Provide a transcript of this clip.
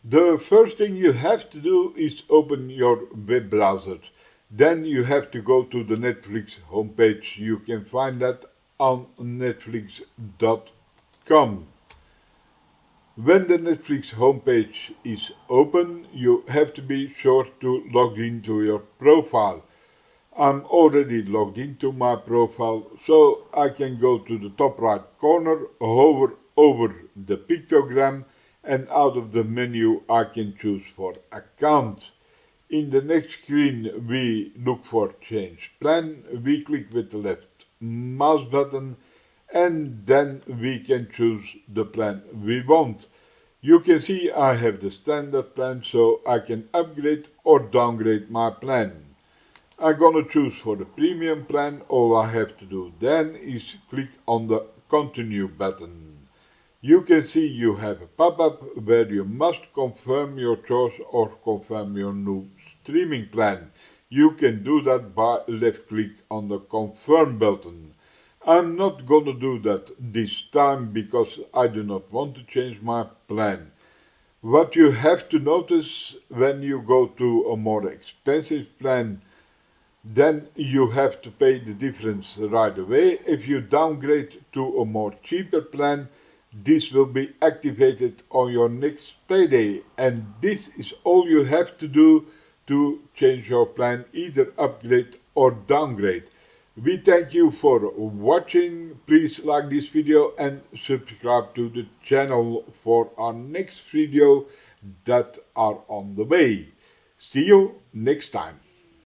The first thing you have to do is open your web browser. Then you have to go to the Netflix homepage. You can find that on netflix.com. When the Netflix homepage is open, you have to be sure to log into your profile. I'm already logged into my profile, so I can go to the top right corner, hover over the pictogram, and out of the menu I can choose for account. In the next screen we look for change plan, we click with the left mouse button and then we can choose the plan we want. You can see I have the standard plan, so I can upgrade or downgrade my plan. I'm gonna choose for the premium plan. All I have to do then is click on the continue button. You can see you have a pop-up where you must confirm your choice or confirm your new streaming plan. You can do that by left click on the confirm button. I'm not gonna do that this time because I do not want to change my plan. What you have to notice when you go to a more expensive plan, then you have to pay the difference right away. If you downgrade to a more cheaper plan, this will be activated on your next payday, and this is all you have to do to change your plan, either upgrade or downgrade. We thank you for watching. Please like this video and subscribe to the channel for our next video that are on the way. See you next time.